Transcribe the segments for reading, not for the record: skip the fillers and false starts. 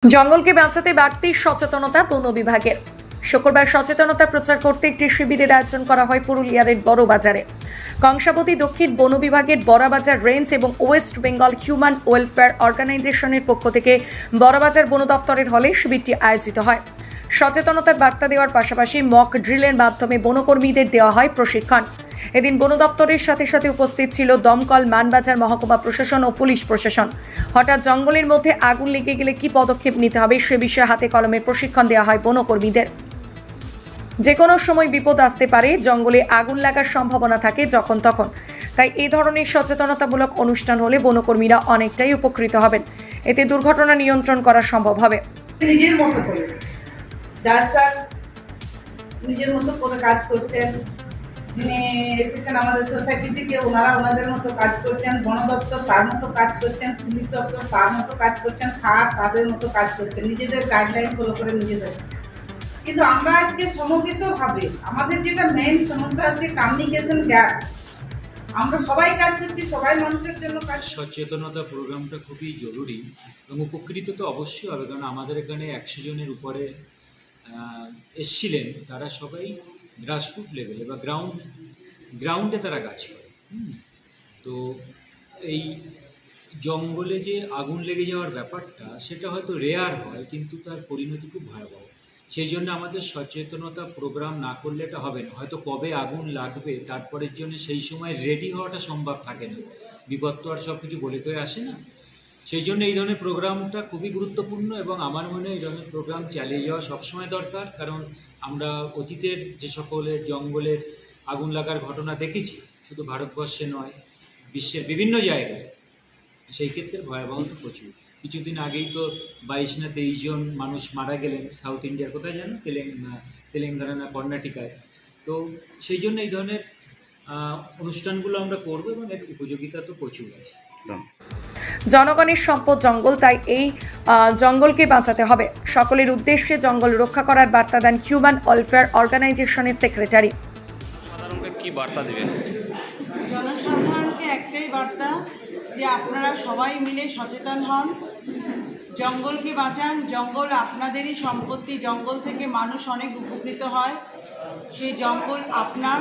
জঙ্গলকে বাঁচাতে বাড়তি সচেতনতা বন বিভাগের। শুক্রবার সচেতনতা প্রচার করতে একটি শিবিরের আয়োজন করা হয় পুরুলিয়ার বড়বাজারে। কংসাবতী দক্ষিণ বন বিভাগের বড়বাজার রেঞ্জ এবং ওয়েস্ট বেঙ্গল হিউম্যান ওয়েলফেয়ার অর্গানাইজেশনের পক্ষ থেকে বড়বাজার বন দফতরের হলে শিবিরটি আয়োজিত হয়। সচেতনতার বার্তা দেওয়ার পাশাপাশি মক ড্রিলের মাধ্যমে বনকর্মীদের দেওয়া হয় প্রশিক্ষণ। এদিন বন দপ্তরের সাথে সাথে উপস্থিত ছিল দমকল, মানবাজার মহকুমা প্রশাসন ও পুলিশ প্রশাসন। হঠাৎ জঙ্গলের মধ্যে আগুন লেগে গেলে কি পদক্ষেপ নিতে হবে সে বিষয়ে হাতে কলমে প্রশিক্ষণ দেওয়া হয় বনকর্মীদের। যে কোনো সময় বিপদ আসতে পারে, জঙ্গলে আগুন লাগার সম্ভাবনা থাকে যখন তখন। তাই এই ধরনের সচেতনতামূলক অনুষ্ঠান হলে বনকর্মীরা অনেকটাই উপকৃত হবেন। এতে দুর্ঘটনা নিয়ন্ত্রণ করা সম্ভব হবে। নিজের মতো করে যার স্যার নিজের মতো করে কাজ করছেন, যিনি এসেছেন আমাদের সোসাইটি থেকে, ওনারা ওনাদের মতো কাজ করছেন, বন দপ্তর তার মতো কাজ করছেন, পুলিশ দপ্তর তার মতো কাজ করছেন, খাট তাদের মতো কাজ করছেন, নিজেদের গাইডলাইন ফলো করে নিজেদের। কিন্তু আমরা আজকে সমবেতভাবে আমাদের যেটা মেইন সমস্যা হচ্ছে কমিউনিকেশন গ্যাপ। আমরা সবাই কাজ করছি, সবাই মানুষের জন্য কাজ। সচেতনতা প্রোগ্রামটা খুবই জরুরি এবং উপকৃত তো অবশ্যই হবে, কারণ আমাদের এখানে 100 জনের উপরে এসছিলেন, তারা সবাই গ্রাসরুট লেভেলে বা গ্রাউন্ডে তারা কাজ করে। তো এই জঙ্গলে যে আগুন লেগে যাওয়ার ব্যাপারটা, সেটা হয়তো রেয়ার হয়, কিন্তু তার পরিণতি খুব ভয়াবহ। সেই জন্য আমাদের সচেতনতা প্রোগ্রাম না করলে এটা হবে না। হয়তো কবে আগুন লাগবে তারপরের জন্য সেই সময় রেডি হওয়াটা সম্ভব থাকে না, বিপদ তো আর সব কিছু বলে করে আসে না। সেই জন্য এই ধরনের প্রোগ্রামটা খুবই গুরুত্বপূর্ণ এবং আমার মনে হয় এই ধরনের প্রোগ্রাম চালিয়ে যাওয়া সবসময় দরকার। কারণ আমরা অতীতের যে সকলের জঙ্গলের আগুন লাগার ঘটনা দেখেছি, শুধু ভারতবর্ষে নয়, বিশ্বের বিভিন্ন জায়গায়, সেই ক্ষেত্রে ভয়াবহতা প্রচুর। কিছুদিন আগেই তো 22 না 23 জন মানুষ মারা গেলেন সাউথ ইন্ডিয়ার, কোথায় জানো, তেলেঙ্গানা না কর্ণাটকায়। তো সেই জন্য এই ধরনের অনুষ্ঠানগুলো আমরা করবো এবং এর উপযোগিতা তো প্রচুর আছে। জনগণের সম্পদ জঙ্গল, তাই এই জঙ্গলকে বাঁচাতে হবে। সকলের উদ্দেশ্যে জঙ্গল রক্ষা করার বার্তা দেন হিউম্যান ওয়েলফেয়ার অর্গানাইজেশনের সেক্রেটারি। সাধারণকে কি বার্তা দেবেন? জনসাধারণকে একটাই বার্তা যে আপনারা সবাই মিলে সচেতন হন, জঙ্গলকে বাঁচান। জঙ্গল আপনাদেরই সম্পত্তি, জঙ্গল থেকে মানুষ অনেক উপকৃত হয়। সেই জঙ্গল আপনার।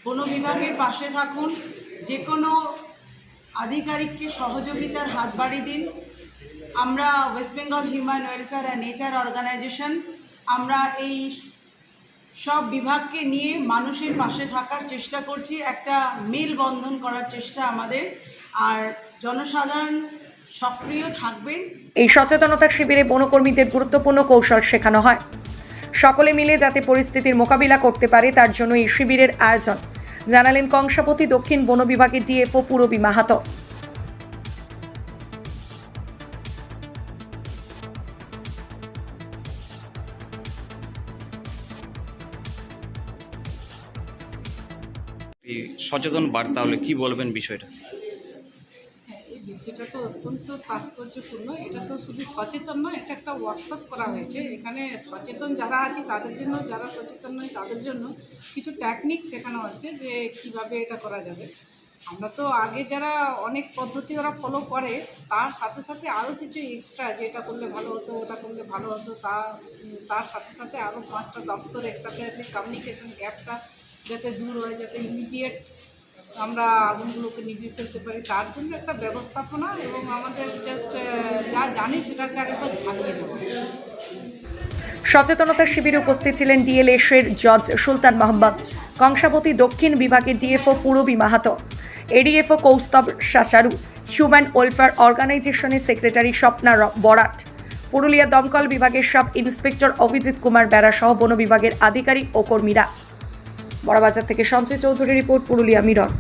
বন বিভাগের পাশে থাকুন, যে কোনো আধিকারিককে সহযোগিতার হাত বাড়িয়ে দিন। আমরা West Bengal human welfare and nature organization, আমরা এই সব বিভাগকে নিয়ে মানুষের পাশে থাকার চেষ্টা করছি, একটা মেলবন্ধন করার চেষ্টা আমাদের। আর জনসাধারণ সক্রিয় থাকবেন। এই সচেতনতা শিবিরে বনকর্মীদের গুরুত্বপূর্ণ কৌশল শেখানো হয়। সকলে মিলে যাতে পরিস্থিতির মোকাবিলা করতে পারে তার জন্য এই শিবিরের আয়োজন, জানালেন কংসাবতী দক্ষিণ বন বিভাগের ডিএফও পূরবী মাহাতো। এই সচেতন বার্তা হলে কি বলবেন বিষয়টা? এই বিষয়টা তো অত্যন্ত তাৎপর্যপূর্ণ। এটা তো শুধু সচেতন নয়, এটা একটা ওয়ার্কশপ করা হয়েছে। এখানে সচেতন যারা আছে তাদের জন্য, যারা সচেতন নয় তাদের জন্য কিছু টেকনিক শেখানো হচ্ছে যে কিভাবে এটা করা যাবে। আমরা তো আগে যারা অনেক পদ্ধতি ওরা ফলো করে, তার সাথে সাথে আরও কিছু এক্সট্রা, যে এটা করলে ভালো হতো, ওটা করলে ভালো হতো, তার সাথে সাথে আরও 5টা দপ্তর একসাথে আছে। কমিউনিকেশন গ্যাপটা যাতে দূর হয়, যাতে ইমিডিয়েট আমরা আগুনগুলোকে নিভিয়ে ফেলতে পারি, তার জন্য একটা ব্যবস্থাপনা এবং আমাদের জাস্ট যা জানি সেটাকে আরেকবার ঝালিয়ে দেবো। সচেতনতা শিবিরে উপস্থিত ছিলেন ডিএলএস এর জজ সুলতান মোহাম্মদ, কংসাবতী দক্ষিণ বিভাগের DFO Purabi Mahato, ADFO Kaustav Shasaru, human welfare অর্গানাইজেশনের সেক্রেটারি স্বপ্না বরাট, পুরুলিয়া দমকল বিভাগের সাব ইন্সপেক্টর অভিজিৎ কুমার বেরা সহ বন বিভাগের আধিকারিক ও কর্মীরা। বড়বাজার থেকে সঞ্জয় চৌধুরী রিপোর্ট, পুরুলিয়া মিরর।